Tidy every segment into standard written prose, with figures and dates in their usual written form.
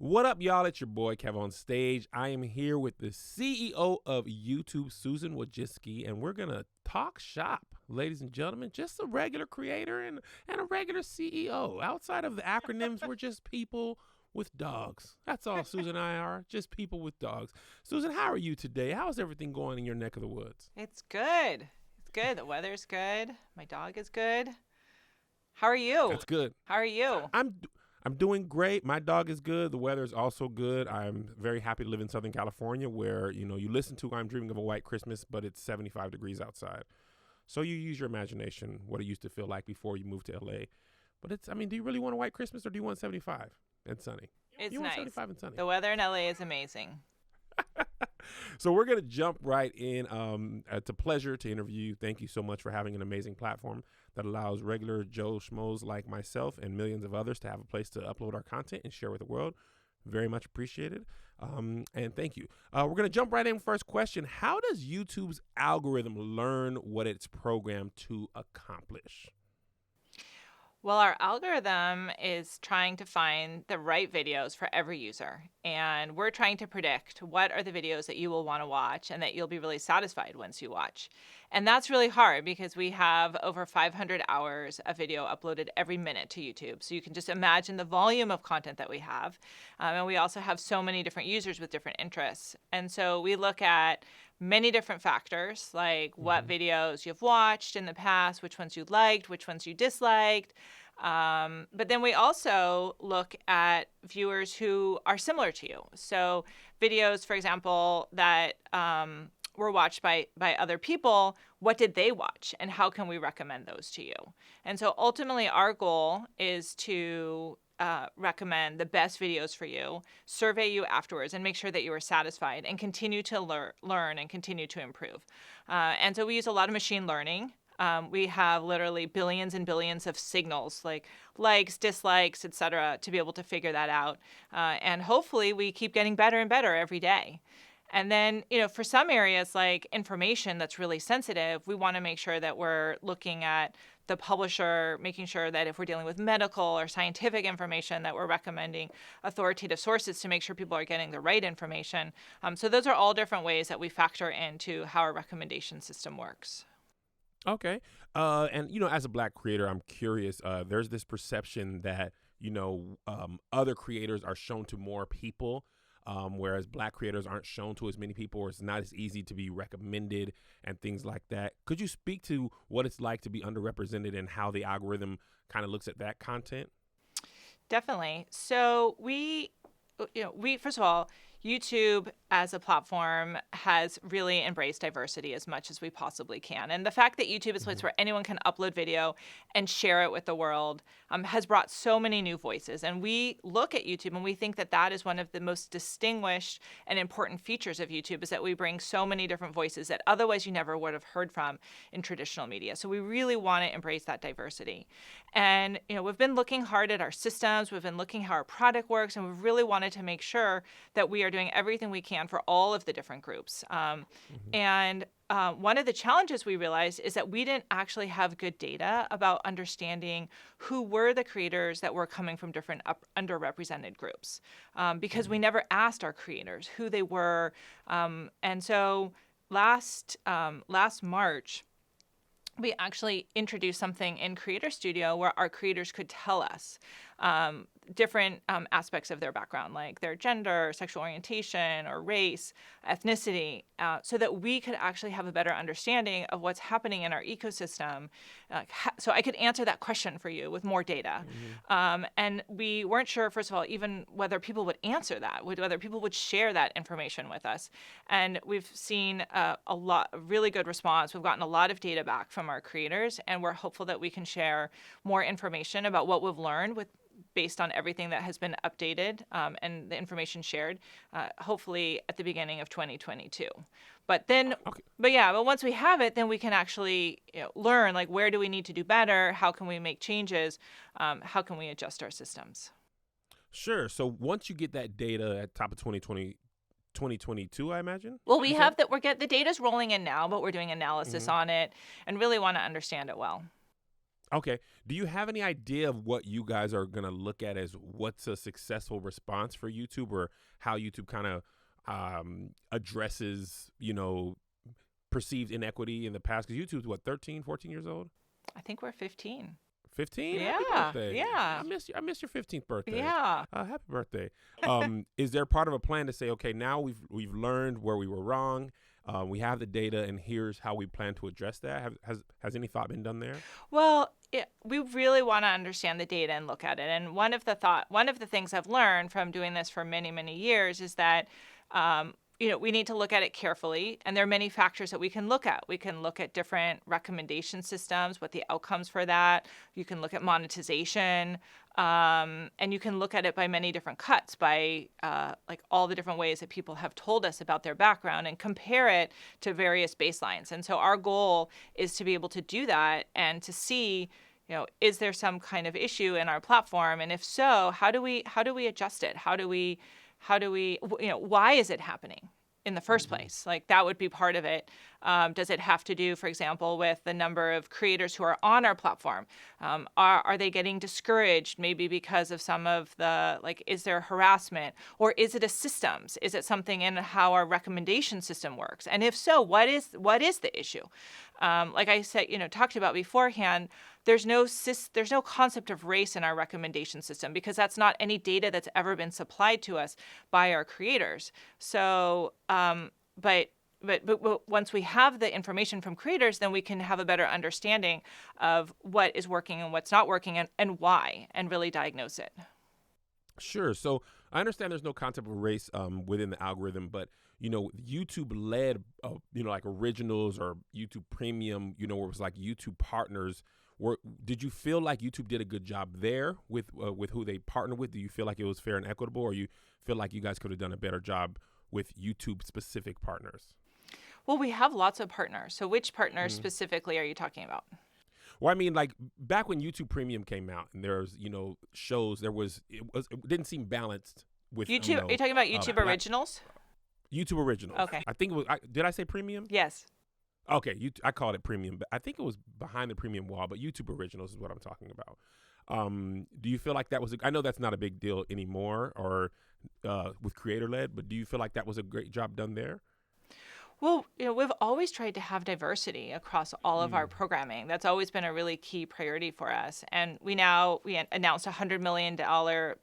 What up, y'all? It's your boy, KevOnStage. I am here with the CEO of YouTube, Susan Wojcicki, and we're going to talk shop, ladies and gentlemen. Just a regular creator and a regular CEO. Outside of the acronyms, we're just people with dogs. That's all Susan and I are, just people with dogs. Susan, how are you today? How's everything going in your neck of the woods? It's good. It's good. The weather's good. My dog is good. How are you? That's good. How are you? I'm doing great. My dog is good. The weather is also good. I'm very happy to live in Southern California where, you listen to I'm Dreaming of a White Christmas, but it's 75 degrees outside. So you use your imagination, what it used to feel like before you moved to LA. But do you really want a white Christmas or do you want 75 and sunny? It's you nice. Want 75 and sunny. The weather in LA is amazing. So we're going to jump right in. It's a pleasure to interview you. Thank you so much for having an amazing platform that allows regular Joe Schmoes like myself and millions of others to have a place to upload our content and share with the world. Very much appreciated. And thank you. We're going to jump right in. First question. How does YouTube's algorithm learn what it's programmed to accomplish? Well, our algorithm is trying to find the right videos for every user. And we're trying to predict what are the videos that you will want to watch and that you'll be really satisfied once you watch. And that's really hard because we have over 500 hours of video uploaded every minute to YouTube. So you can just imagine the volume of content that we have. And we also have so many different users with different interests. And so we look at many different factors, like what videos you've watched in the past, which ones you liked, which ones you disliked. But then we also look at viewers who are similar to you. So videos, for example, that were watched by other people, what did they watch and how can we recommend those to you? And so ultimately our goal is to recommend the best videos for you, survey you afterwards, and make sure that you are satisfied and continue to learn and continue to improve. And so we use a lot of machine learning. We have literally billions and billions of signals like likes, dislikes, etc., to be able to figure that out. And hopefully we keep getting better and better every day. And then, for some areas like information that's really sensitive, we want to make sure that we're looking at the publisher, making sure that if we're dealing with medical or scientific information, that we're recommending authoritative sources to make sure people are getting the right information. So those are all different ways that we factor into how our recommendation system works. Okay. And as a Black creator, I'm curious. There's this perception that, other creators are shown to more people, whereas Black creators aren't shown to as many people, or it's not as easy to be recommended and things like that. Could you speak to what it's like to be underrepresented and how the algorithm kind of looks at that content? Definitely. So we first of all, YouTube as a platform has really embraced diversity as much as we possibly can. And the fact that YouTube is a place where anyone can upload video and share it with the world has brought so many new voices. And we look at YouTube and we think that that is one of the most distinguished and important features of YouTube, is that we bring so many different voices that otherwise you never would have heard from in traditional media. So we really want to embrace that diversity. And, we've been looking hard at our systems. We've been looking how our product works, and we've really wanted to make sure that we are doing everything we can for all of the different groups. And one of the challenges we realized is that we didn't actually have good data about understanding who were the creators that were coming from different underrepresented groups, because we never asked our creators who they were. And so last March, we actually introduced something in Creator Studio where our creators could tell us different aspects of their background, like their gender, sexual orientation, or race, ethnicity, so that we could actually have a better understanding of what's happening in our ecosystem. So I could answer that question for you with more data. And we weren't sure, first of all, even whether people would answer that, whether people would share that information with us. And we've seen a really good response. We've gotten a lot of data back from our creators, and we're hopeful that we can share more information about what we've learned based on everything that has been updated and the information shared, hopefully at the beginning of 2022. But once we have it, then we can actually learn, like, where do we need to do better? How can we make changes? How can we adjust our systems? Sure. So once you get that data at top of 2022, I imagine? Well, we have that. The data's rolling in now, but we're doing analysis on it and really want to understand it well. Okay. Do you have any idea of what you guys are going to look at as what's a successful response for YouTube, or how YouTube kind of addresses, perceived inequity in the past? Because YouTube's what, 13, 14 years old? I think we're 15. 15? Happy Yeah, birthday. yeah, I missed your 15th birthday. yeah. Happy birthday. Is there part of a plan to say, okay, now we've learned where we were wrong. We have the data, and here's how we plan to address that. Has any thought been done there? Well, we really want to understand the data and look at it. And one of the things I've learned from doing this for many, many years is that we need to look at it carefully, and there are many factors that we can look at. We can look at different recommendation systems, what the outcomes for that. You can look at monetization, and you can look at it by many different cuts, by like all the different ways that people have told us about their background, and compare it to various baselines. And so our goal is to be able to do that and to see, is there some kind of issue in our platform, and if so, how do we adjust it? How do we why is it happening in the first place? Like, that would be part of it. Does it have to do, for example, with the number of creators who are on our platform? Are they getting discouraged maybe because of some of the, is there harassment? Or is it a systems? Is it something in how our recommendation system works? And if so, what is the issue? Like I said, talked about beforehand, there's no concept of race in our recommendation system, because that's not any data that's ever been supplied to us by our creators. So, but once we have the information from creators, then we can have a better understanding of what is working and what's not working, and why, and really diagnose it. Sure. So I understand there's no concept of race within the algorithm, but YouTube led like originals or YouTube Premium, where it was like YouTube partners. Did you feel like YouTube did a good job there with who they partnered with? Do you feel like it was fair and equitable, or you feel like you guys could have done a better job with YouTube specific partners? Well, we have lots of partners. So which partners specifically are you talking about? Well, I mean, like back when YouTube Premium came out, and there's shows, it didn't seem balanced with YouTube. Are you talking about YouTube Originals? YouTube Originals. Okay. I think it was. Did I say Premium? Yes. Okay, I called it Premium, but I think it was behind the Premium wall. But YouTube Originals is what I'm talking about. Do you feel like that was? I know that's not a big deal anymore, or with creator led. But do you feel like that was a great job done there? Well, we've always tried to have diversity across all of our programming. That's always been a really key priority for us. And we announced a $100 million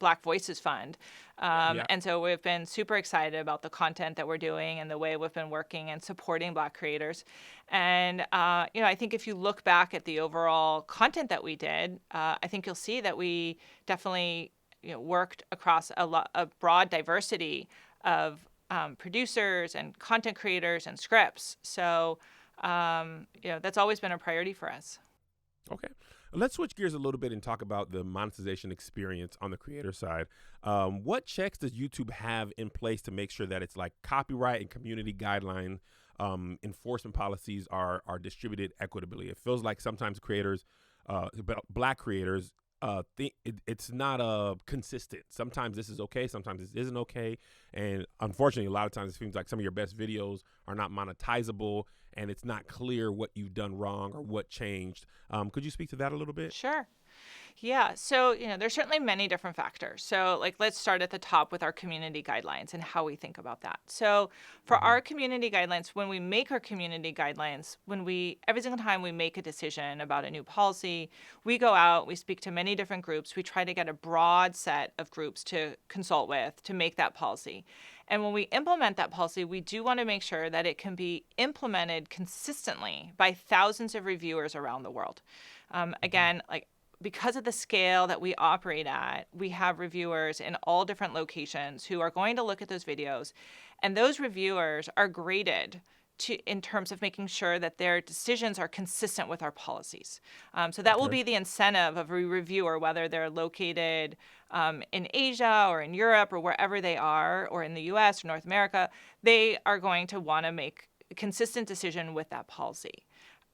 Black Voices Fund. And so we've been super excited about the content that we're doing and the way we've been working and supporting Black creators. And, I think if you look back at the overall content that we did, I think you'll see that we definitely worked across a broad diversity of producers and content creators and scripts. So, that's always been a priority for us. Okay. Let's switch gears a little bit and talk about the monetization experience on the creator side. What checks does YouTube have in place to make sure that it's like copyright and community guideline enforcement policies are distributed equitably? It feels like sometimes creators, Black creators, it's not consistent. Sometimes this is okay, sometimes this isn't okay, and unfortunately a lot of times it seems like some of your best videos are not monetizable, and it's not clear what you've done wrong or what changed. Could you speak to that a little bit? Sure. Yeah. So, there's certainly many different factors. So, let's start at the top with our community guidelines and how we think about that. So, for our community guidelines, when we make our community guidelines, every single time we make a decision about a new policy, we go out, we speak to many different groups. We try to get a broad set of groups to consult with to make that policy. And when we implement that policy, we do want to make sure that it can be implemented consistently by thousands of reviewers around the world. Again, because of the scale that we operate at, we have reviewers in all different locations who are going to look at those videos, and those reviewers are graded in terms of making sure that their decisions are consistent with our policies. So that will be the incentive of a reviewer, whether they're located in Asia or in Europe or wherever they are, or in the US or North America. They are going to want to make a consistent decision with that policy.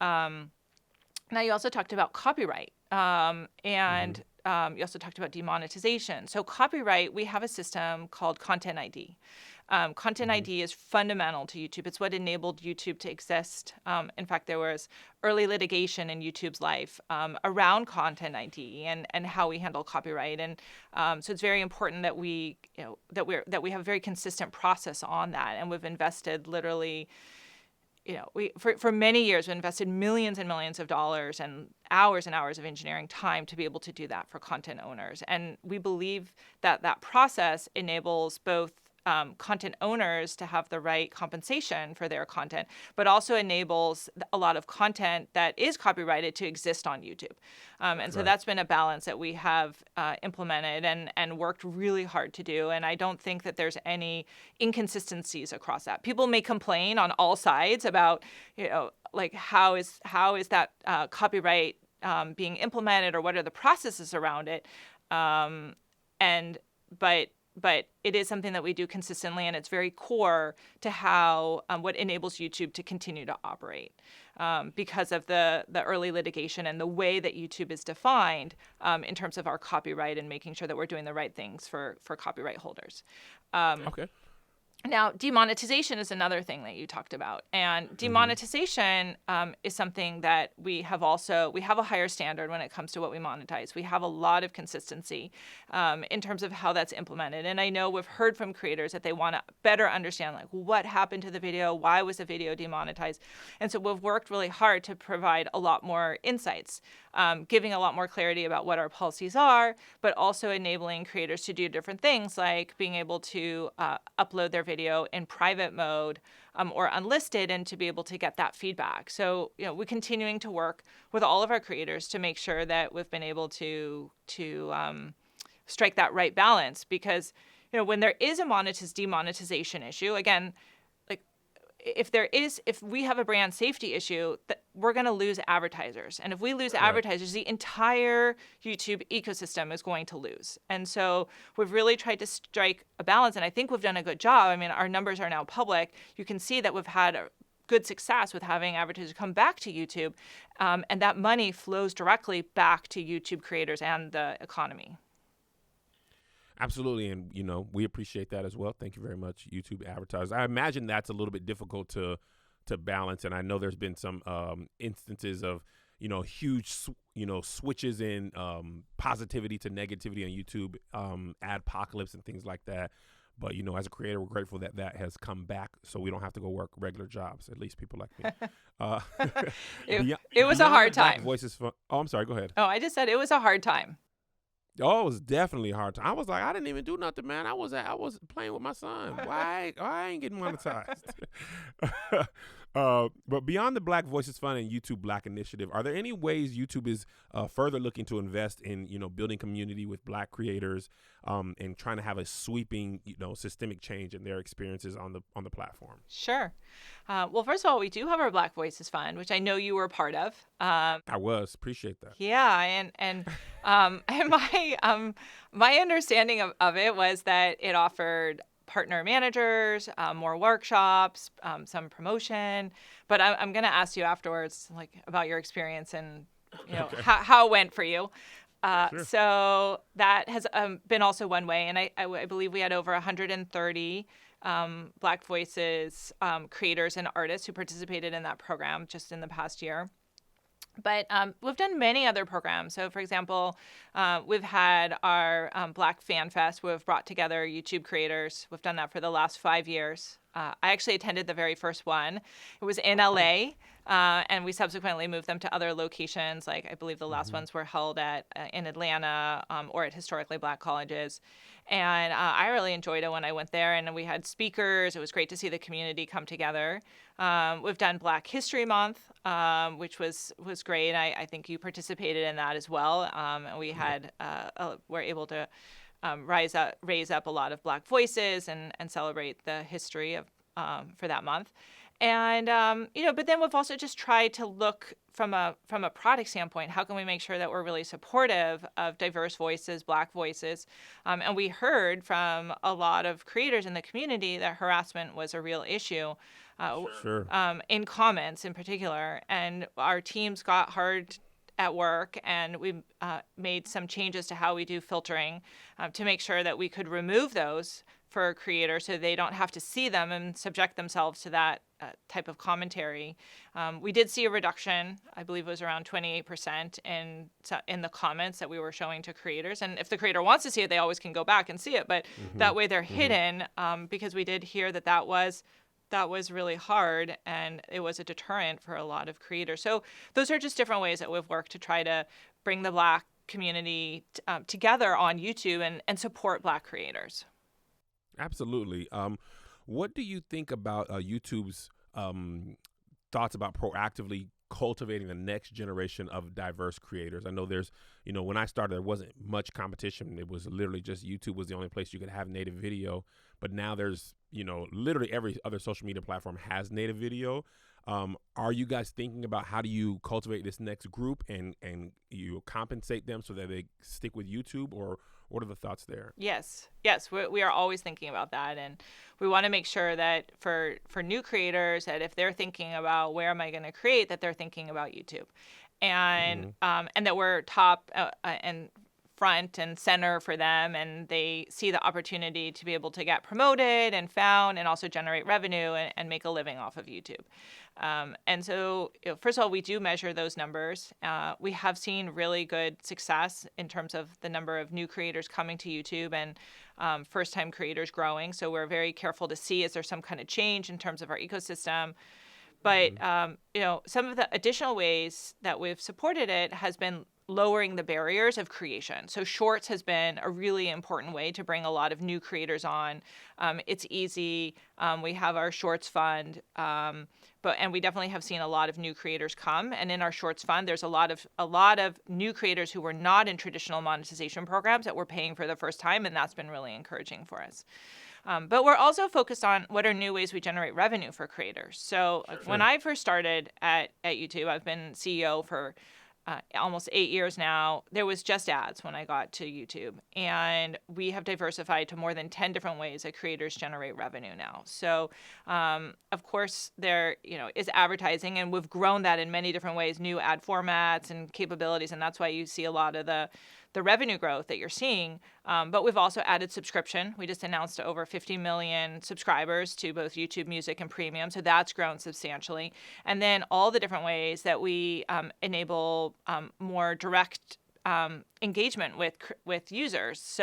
Now, you also talked about copyright. And you also talked about demonetization. So copyright, we have a system called Content ID. Content ID is fundamental to YouTube. It's what enabled YouTube to exist. In fact, there was early litigation in YouTube's life around Content ID and how we handle copyright. And so it's very important that we have a very consistent process on that. And we've invested literally, for many years, we invested millions and millions of dollars and hours of engineering time to be able to do that for content owners. And we believe that that process enables both content owners to have the right compensation for their content, but also enables a lot of content that is copyrighted to exist on YouTube. And so that's been a balance that we have implemented and worked really hard to do. And I don't think that there's any inconsistencies across that. People may complain on all sides about, like how is that copyright being implemented, or what are the processes around it? But it is something that we do consistently, and it's very core to how what enables YouTube to continue to operate because of the early litigation and the way that YouTube is defined in terms of our copyright and making sure that we're doing the right things for copyright holders. Okay. Now, demonetization is another thing that you talked about. And demonetization is something that we have a higher standard when it comes to what we monetize. We have a lot of consistency in terms of how that's implemented. And I know we've heard from creators that they want to better understand, like, what happened to the video? Why was the video demonetized? And so we've worked really hard to provide a lot more insights, giving a lot more clarity about what our policies are, but also enabling creators to do different things, like being able to upload their video in private mode or unlisted, and to be able to get that feedback. So, we're continuing to work with all of our creators to make sure that we've been able to strike that right balance, because, when there is a demonetization issue, again, if we have a brand safety issue, we're going to lose advertisers. And if we lose advertisers, the entire YouTube ecosystem is going to lose. And so we've really tried to strike a balance, and I think we've done a good job. I mean, our numbers are now public. You can see that we've had a good success with having advertisers come back to YouTube, and that money flows directly back to YouTube creators and the economy. Absolutely, and we appreciate that as well. Thank you very much, YouTube advertisers. I imagine that's a little bit difficult to balance, and I know there's been some instances of huge switches in positivity to negativity on YouTube, adpocalypse and things like that. But as a creator, we're grateful that that has come back, so we don't have to go work regular jobs. At least people like me. It was a hard time. Voices. Oh, I'm sorry. Go ahead. Oh, I just said it was a hard time. Oh, it was definitely a hard time. I was like, I didn't even do nothing, man. I was playing with my son. Why I ain't getting monetized? But beyond the Black Voices Fund and YouTube Black Initiative, are there any ways YouTube is further looking to invest in building community with Black creators and trying to have a sweeping systemic change in their experiences on the platform? Sure. Well, first of all, we do have our Black Voices Fund, which I know you were part of. I appreciate that. Yeah, and my understanding of it was that it offered partner managers, more workshops, some promotion. But I'm going to ask you afterwards, about your experience and how it went for you. Sure. So that has been also one way, and I believe we had over 130 Black Voices creators and artists who participated in that program just in the past year. But we've done many other programs. So, for example, we've had our Black Fan Fest. We've brought together YouTube creators. We've done that for the last 5 years. I actually attended the very first one. It was in LA, and we subsequently moved them to other locations. Like, I believe the last ones were held in Atlanta or at historically Black colleges. And I really enjoyed it when I went there, and we had speakers. It was great to see the community come together. We've done Black History Month, which was great. I think you participated in that as well. And we had were able to raise up a lot of Black voices and celebrate the history of for that month. And but then we've also just tried to look from a product standpoint. How can we make sure that we're really supportive of diverse voices, Black voices? And we heard from a lot of creators in the community that harassment was a real issue. Sure. In comments in particular, and our teams got hard at work, and we made some changes to how we do filtering to make sure that we could remove those for creators so they don't have to see them and subject themselves to that type of commentary. We did see a reduction, I believe it was around 28% in the comments that we were showing to creators. And if the creator wants to see it, they always can go back and see it. But that way they're hidden, because we did hear that was really hard, and it was a deterrent for a lot of creators. So those are just different ways that we've worked to try to bring the Black community together on YouTube and support Black creators. Absolutely. What do you think about YouTube's thoughts about proactively cultivating the next generation of diverse creators? I know there's, when I started, there wasn't much competition. It was literally just YouTube was the only place you could have native video. But now there's, literally every other social media platform has native video. Are you guys thinking about how do you cultivate this next group and you compensate them so that they stick with YouTube, or what are the thoughts there? Yes, we are always thinking about that, and we want to make sure that for new creators, that if they're thinking about where am I going to create, that they're thinking about YouTube, and that we're top and front and center for them, and they see the opportunity to be able to get promoted and found and also generate revenue and make a living off of YouTube. And so, first of all, we do measure those numbers. We have seen really good success in terms of the number of new creators coming to YouTube and first-time creators growing. So we're very careful to see, is there some kind of change in terms of our ecosystem? But, some of the additional ways that we've supported it has been lowering the barriers of creation. So Shorts has been a really important way to bring a lot of new creators on. It's easy. We have our Shorts fund, and we definitely have seen a lot of new creators come. And in our Shorts fund, there's a lot of new creators who were not in traditional monetization programs that we're paying for the first time, and that's been really encouraging for us. But we're also focused on what are new ways we generate revenue for creators. So when I first started at YouTube, I've been CEO for almost 8 years now. There was just ads when I got to YouTube, and we have diversified to more than 10 different ways that creators generate revenue now. So, of course, there is advertising, and we've grown that in many different ways, new ad formats and capabilities, and that's why you see a lot of the revenue growth that you're seeing. But we've also added subscription. We just announced over 50 million subscribers to both YouTube Music and Premium, so that's grown substantially. And then all the different ways that we enable more direct engagement with users,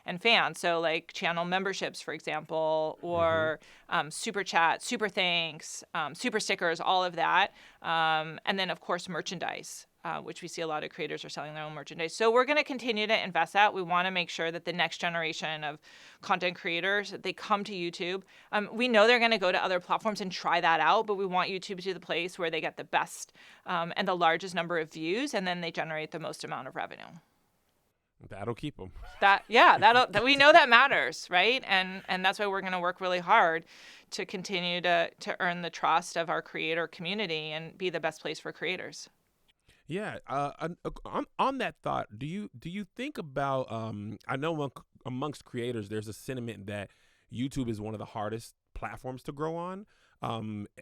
and fans. So like channel memberships, for example, or super chat, super thanks, super stickers, all of that. And then, of course, merchandise. Which we see a lot of creators are selling their own merchandise. So we're going to continue to invest that. We want to make sure that the next generation of content creators, they come to YouTube. We know they're going to go to other platforms and try that out, but we want YouTube to be the place where they get the best and the largest number of views, and then they generate the most amount of revenue. That'll keep them. We know that matters, right? And that's why we're going to work really hard to continue to earn the trust of our creator community and be the best place for creators. Yeah. On that thought, do you think about? I know amongst creators, there's a sentiment that YouTube is one of the hardest platforms to grow on.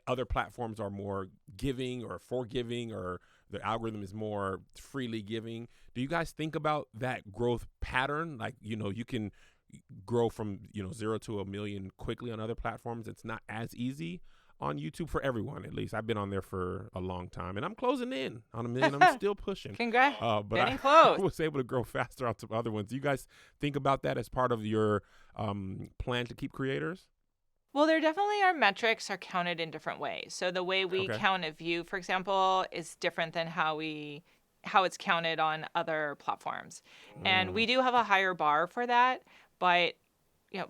Other platforms are more giving or forgiving, or the algorithm is more freely giving. Do you guys think about that growth pattern? Like, you can grow from 0 to 1 million quickly on other platforms. It's not as easy on YouTube for everyone, at least. I've been on there for a long time, and I'm closing in on 1 million. I'm still pushing. Congrats. But Getting close. I was able to grow faster on some other ones. Do you guys think about that as part of your plan to keep creators? Well, there definitely are metrics are counted in different ways. So the way we count a view, for example, is different than how it's counted on other platforms. And we do have a higher bar for that, but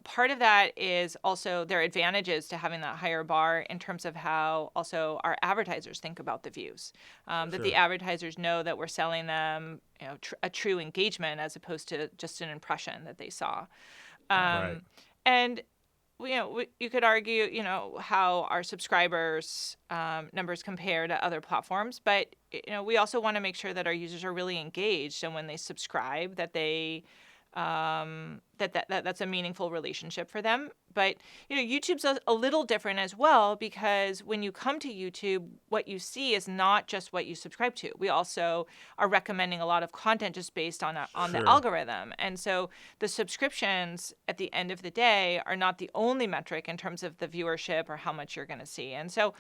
part of that is also there are advantages to having that higher bar in terms of how also our advertisers think about the views. That the advertisers know that we're selling them a true engagement as opposed to just an impression that they saw. Right. And you could argue, how our subscribers numbers compare to other platforms, but we also want to make sure that our users are really engaged, and when they subscribe, that they that's a meaningful relationship for them. But YouTube's a little different as well, because when you come to YouTube, what you see is not just what you subscribe to. We also are recommending a lot of content just based on the Sure. algorithm. And so the subscriptions at the end of the day are not the only metric in terms of the viewership or how much you're going to see. And so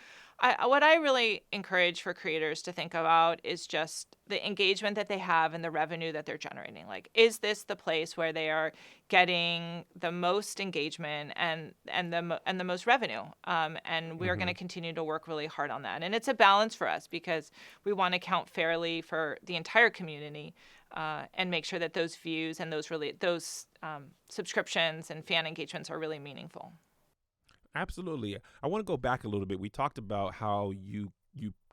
what I really encourage for creators to think about is just the engagement that they have and the revenue that they're generating. Like, is this the place where they are getting the most engagement and the most revenue? And we're going to continue to work really hard on that. And it's a balance for us, because we want to count fairly for the entire community, and make sure that those views and those subscriptions and fan engagements are really meaningful. Absolutely. I want to go back a little bit. We talked about how you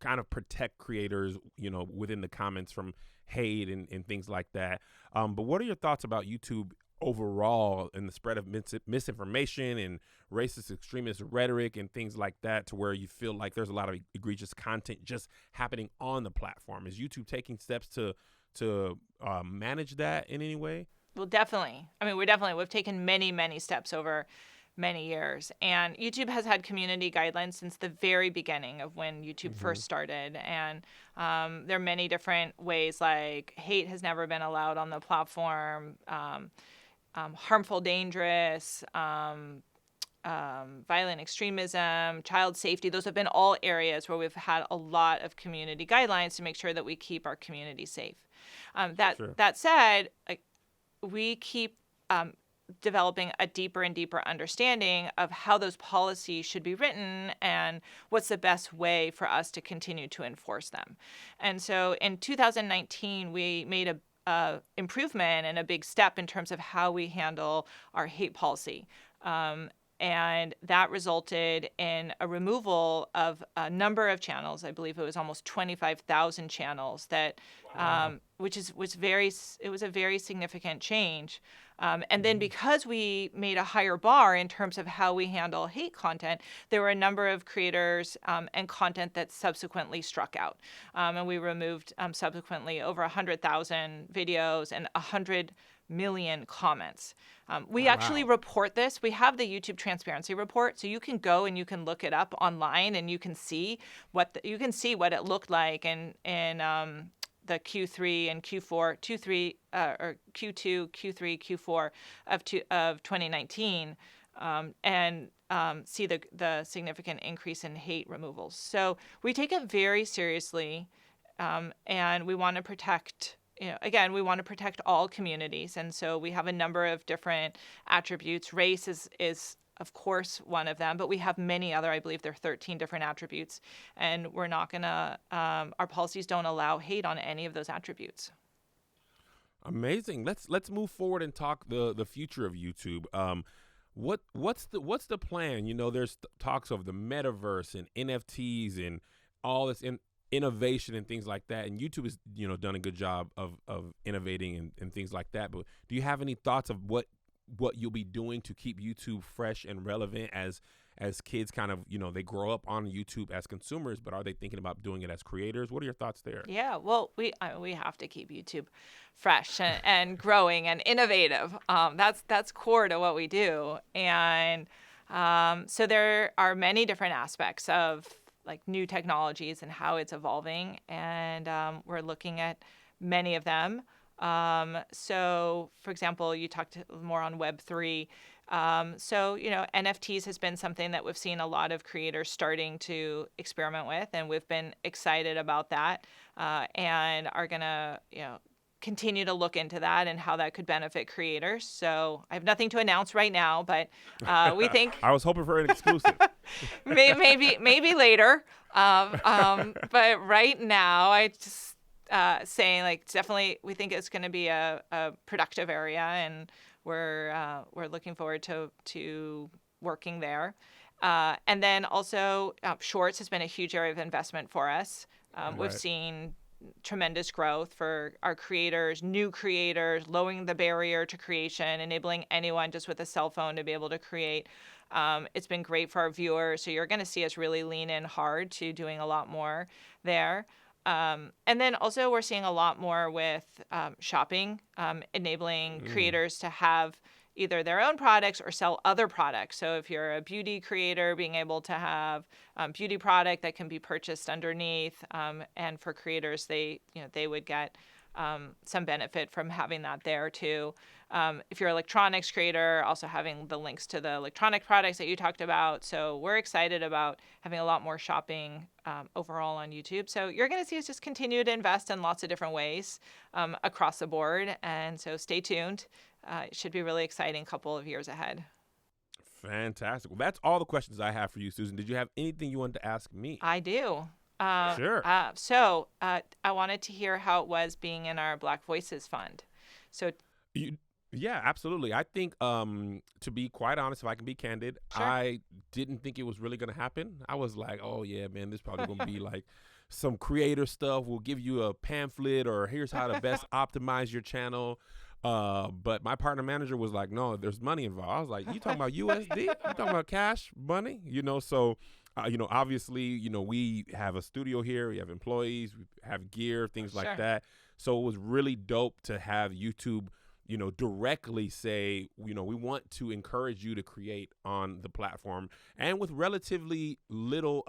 kind of protect creators, within the comments from hate and things like that. But what are your thoughts about YouTube overall and the spread of misinformation and racist extremist rhetoric and things like that, to where you feel like there's a lot of egregious content just happening on the platform? Is YouTube taking steps to manage that in any way? Well, definitely. I mean, we've taken many steps over many years. And YouTube has had community guidelines since the very beginning of when YouTube first started. And there are many different ways, like hate has never been allowed on the platform, harmful, dangerous, violent extremism, child safety. Those have been all areas where we've had a lot of community guidelines to make sure that we keep our community safe. That said, we keep developing a deeper and deeper understanding of how those policies should be written and what's the best way for us to continue to enforce them. And so in 2019, we made a improvement and a big step in terms of how we handle our hate policy. And that resulted in a removal of a number of channels. I believe it was almost 25,000 channels that, which was a very significant change. And then because we made a higher bar in terms of how we handle hate content, there were a number of creators and content that subsequently struck out. And we removed subsequently over 100,000 videos and 100 million comments. We actually report this. We have the YouTube transparency report, so you can go and you can look it up online, and you can see what it looked like in the Q3 and Q4, or Q2, Q3, Q4 of 2019, and see the significant increase in hate removals. So we take it very seriously, and we want to protect. Again, we want to protect all communities, and so we have a number of different attributes. Race is of course one of them, but we have many other. I believe there are 13 different attributes, and we're not gonna. Our policies don't allow hate on any of those attributes. Amazing. Let's move forward and talk the future of YouTube. What's the plan? There's talks of the metaverse and NFTs and all this innovation and things like that. And YouTube has done a good job of innovating and things like that. But do you have any thoughts of what you'll be doing to keep YouTube fresh and relevant as kids kind of, they grow up on YouTube as consumers, but are they thinking about doing it as creators? What are your thoughts there? Yeah, well, we have to keep YouTube fresh and growing and innovative. That's core to what we do. And so there are many different aspects of like new technologies and how it's evolving. And we're looking at many of them. So, for example, you talked more on Web3. So, NFTs has been something that we've seen a lot of creators starting to experiment with, and we've been excited about that, and are going to, continue to look into that and how that could benefit creators. So I have nothing to announce right now, but we think I was hoping for an exclusive. maybe later. But right now, I just saying definitely we think it's going to be a productive area, and we're looking forward to working there. And then also Shorts has been a huge area of investment for us. We've seen tremendous growth for our creators, new creators, lowering the barrier to creation, enabling anyone just with a cell phone to be able to create. It's been great for our viewers. So you're going to see us really lean in hard to doing a lot more there. And then also we're seeing a lot more with shopping, enabling creators to have either their own products or sell other products. So if you're a beauty creator, being able to have beauty product that can be purchased underneath, and for creators, they would get some benefit from having that there too. If you're an electronics creator, also having the links to the electronic products that you talked about. So we're excited about having a lot more shopping overall on YouTube. So you're going to see us just continue to invest in lots of different ways across the board. And so stay tuned. It should be a really exciting couple of years ahead. Fantastic. Well, that's all the questions I have for you, Susan. Did you have anything you wanted to ask me? I do. Sure. So I wanted to hear how it was being in our Black Voices Fund. So Yeah, absolutely. I think, to be quite honest, if I can be candid, Sure. I didn't think it was really going to happen. I was like, oh, yeah, man, this is probably going to be like some creator stuff. We'll give you a pamphlet or here's how to best optimize your channel. But my partner manager was like, no, there's money involved. I was like, you talking about USD? You talking about cash money? So, obviously, we have a studio here. We have employees. We have gear, things Sure. like that. So it was really dope to have YouTube directly say, we want to encourage you to create on the platform, and with relatively little,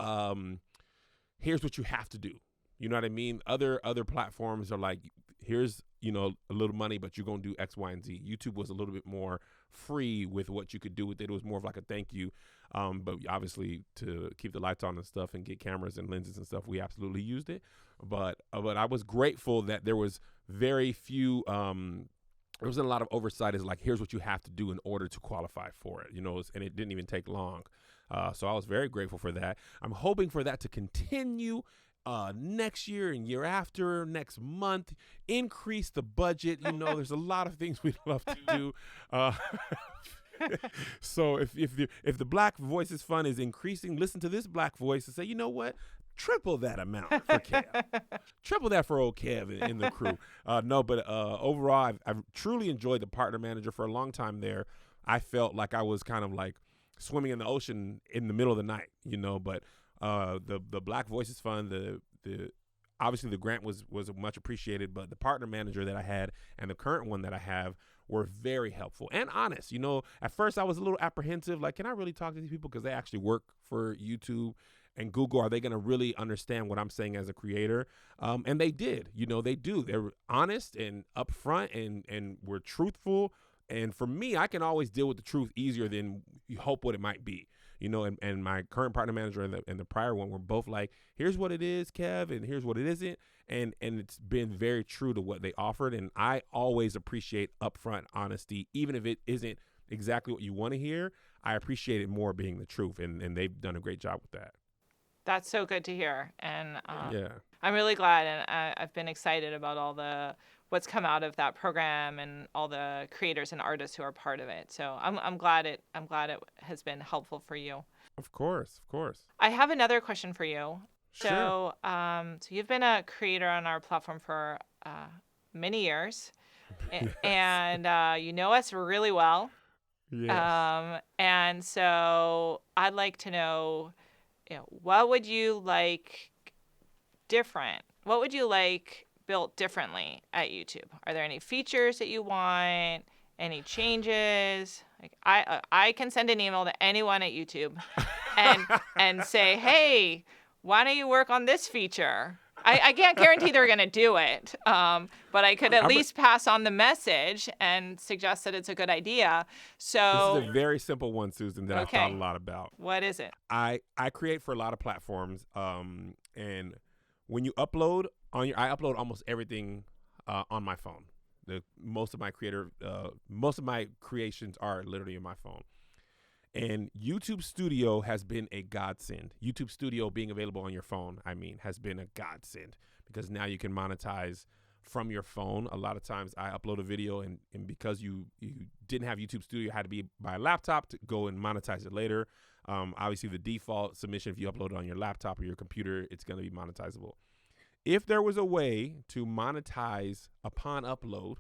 here's what you have to do. You know what I mean? Other platforms are like, here's, a little money, but you're going to do X, Y, and Z. YouTube was a little bit more free with what you could do with it. It was more of like a thank you. But obviously to keep the lights on and stuff and get cameras and lenses and stuff, we absolutely used it. But I was grateful that there was very few, there wasn't a lot of oversight. Is like, here's what you have to do in order to qualify for it, and it didn't even take long. So I was very grateful for that. I'm hoping for that to continue next year and year after, next month, increase the budget. There's a lot of things we'd love to do. So if the Black Voices Fund is increasing, listen to this Black voice and say, you know what? Triple that amount for Kev. Triple that for old Kev and the crew. But overall, I've truly enjoyed the partner manager. For a long time there, I felt like I was kind of like swimming in the ocean in the middle of the night, But the Black Voices Fund, the obviously the grant was much appreciated, but the partner manager that I had and the current one that I have were very helpful and honest. At first I was a little apprehensive, like, can I really talk to these people because they actually work for YouTube and Google? Are they going to really understand what I'm saying as a creator? And they did. They do. They're honest and upfront and we're truthful. And for me, I can always deal with the truth easier than you hope what it might be. And my current partner manager and the prior one were both like, here's what it is, Kev, and here's what it isn't. And it's been very true to what they offered. And I always appreciate upfront honesty, even if it isn't exactly what you want to hear. I appreciate it more being the truth. And they've done a great job with that. That's so good to hear. And Yeah. I'm really glad. And I've been excited about what's come out of that program and all the creators and artists who are part of it. So I'm glad it has been helpful for you. Of course. I have another question for you. Sure. So you've been a creator on our platform for many years, and you know us really well. Yes. And so I'd like to know, what would you like different? What would you like built differently at YouTube? Are there any features that you want? Any changes? Like I can send an email to anyone at YouTube and say, hey, why don't you work on this feature? I can't guarantee they're going to do it, but I could at least pass on the message and suggest that it's a good idea. So this is a very simple one, Susan, that I've thought a lot about. What is it? I create for a lot of platforms, and when you upload I upload almost everything on my phone. Most of my creations are literally in my phone. And YouTube Studio has been a godsend. YouTube Studio being available on your phone, has been a godsend, because now you can monetize from your phone. A lot of times I upload a video and because you didn't have YouTube Studio, it had to be by a laptop to go and monetize it later. Obviously the default submission, if you upload it on your laptop or your computer, it's going to be monetizable. If there was a way to monetize upon upload,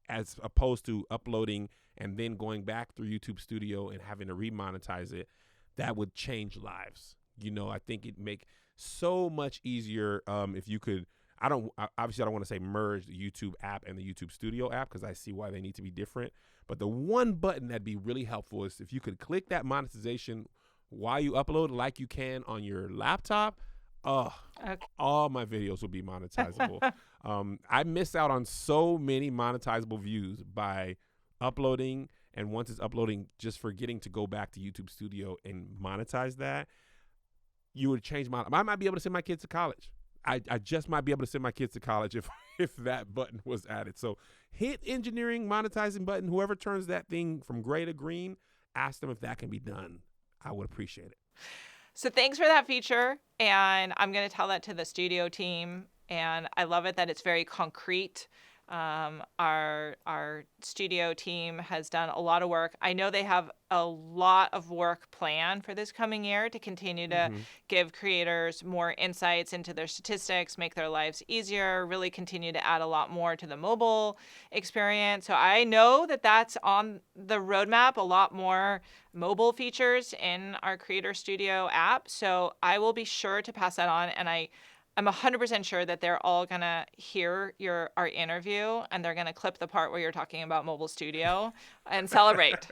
as opposed to uploading and then going back through YouTube Studio and having to remonetize it, that would change lives. I think it'd make so much easier if you could. I don't want to say merge the YouTube app and the YouTube Studio app, because I see why they need to be different. But the one button that'd be really helpful is if you could click that monetization while you upload, like you can on your laptop. Okay. All my videos will be monetizable. I miss out on so many monetizable views by uploading, and once it's uploading, just forgetting to go back to YouTube Studio and monetize that. You would change I might be able to send my kids to college. I just might be able to send my kids to college if that button was added. So hit engineering monetizing button. Whoever turns that thing from gray to green, ask them if that can be done. I would appreciate it. So thanks for that feature. And I'm going to tell that to the studio team. And I love it that it's very concrete. Our studio team has done a lot of work. I know they have a lot of work planned for this coming year to continue to give creators more insights into their statistics, make their lives easier, really continue to add a lot more to the mobile experience. So I know that that's on the roadmap, a lot more mobile features in our Creator Studio app. So I will be sure to pass that on. And I'm 100% sure that they're all going to hear our interview, and they're going to clip the part where you're talking about Mobile Studio and celebrate.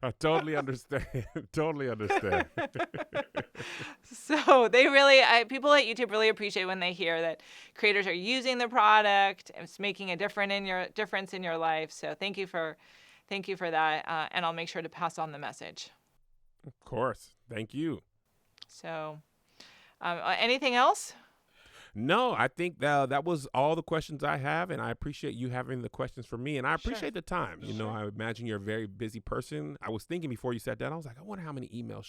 I totally understand. Totally understand. So people at YouTube really appreciate when they hear that creators are using the product. It's making a difference in your life. So thank you for that. And I'll make sure to pass on the message. Of course. Thank you. So anything else? No, I think that was all the questions I have, and I appreciate you having the questions for me, and I appreciate the time. You know, I imagine you're a very busy person. I was thinking before you sat down, I was like, I wonder how many emails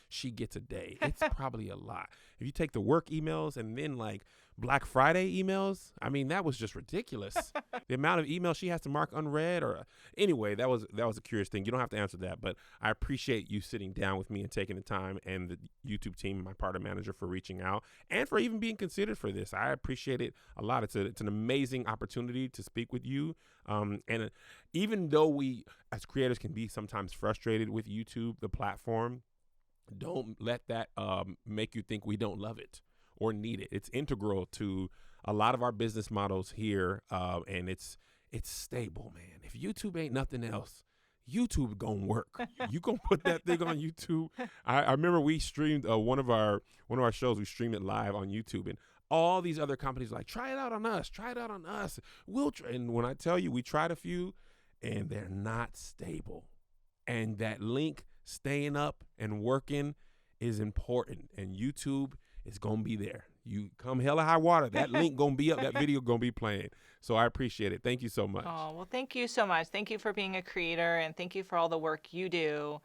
she gets a day. It's probably a lot. If you take the work emails and then like Black Friday emails, I mean, that was just ridiculous. The amount of emails she has to mark unread, or anyway, that was a curious thing. You don't have to answer that, but I appreciate you sitting down with me and taking the time, and the YouTube team, my partner manager, for reaching out and for even being considered for this. I appreciate it a lot. It's an amazing opportunity to speak with you. And even though we as creators can be sometimes frustrated with YouTube, the platform, don't let that make you think we don't love it or need it. It's integral to a lot of our business models here, and it's stable, man. If YouTube ain't nothing else, YouTube gonna work. You gonna put that thing on YouTube. I remember we streamed one of our shows. We streamed it live on YouTube, and all these other companies were like, try it out on us. Try it out on us. We'll try. And when I tell you, we tried a few, and they're not stable. And that link staying up and working is important. And YouTube is gonna be there. You come hell or high water, that link gonna be up. That video gonna be playing. So I appreciate it. Thank you so much. Oh, well, thank you so much. Thank you for being a creator, and thank you for all the work you do.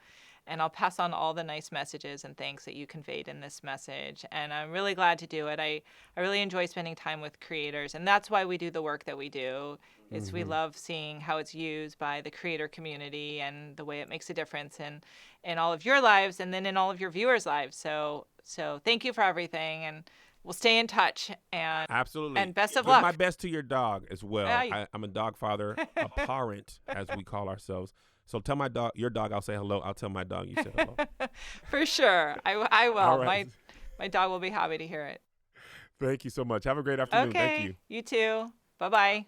And I'll pass on all the nice messages and thanks that you conveyed in this message. And I'm really glad to do it. I really enjoy spending time with creators. And that's why we do the work that we do, is we love seeing how it's used by the creator community and the way it makes a difference in all of your lives and then in all of your viewers' lives. So thank you for everything. And we'll stay in touch. And absolutely. And best of Give luck. my best to your dog as well. I'm a dog father, a parent, as we call ourselves. So tell your dog I'll say hello. I'll tell my dog you said hello. For sure. I will. All right. My dog will be happy to hear it. Thank you so much. Have a great afternoon. Okay. Thank you. You too. Bye-bye.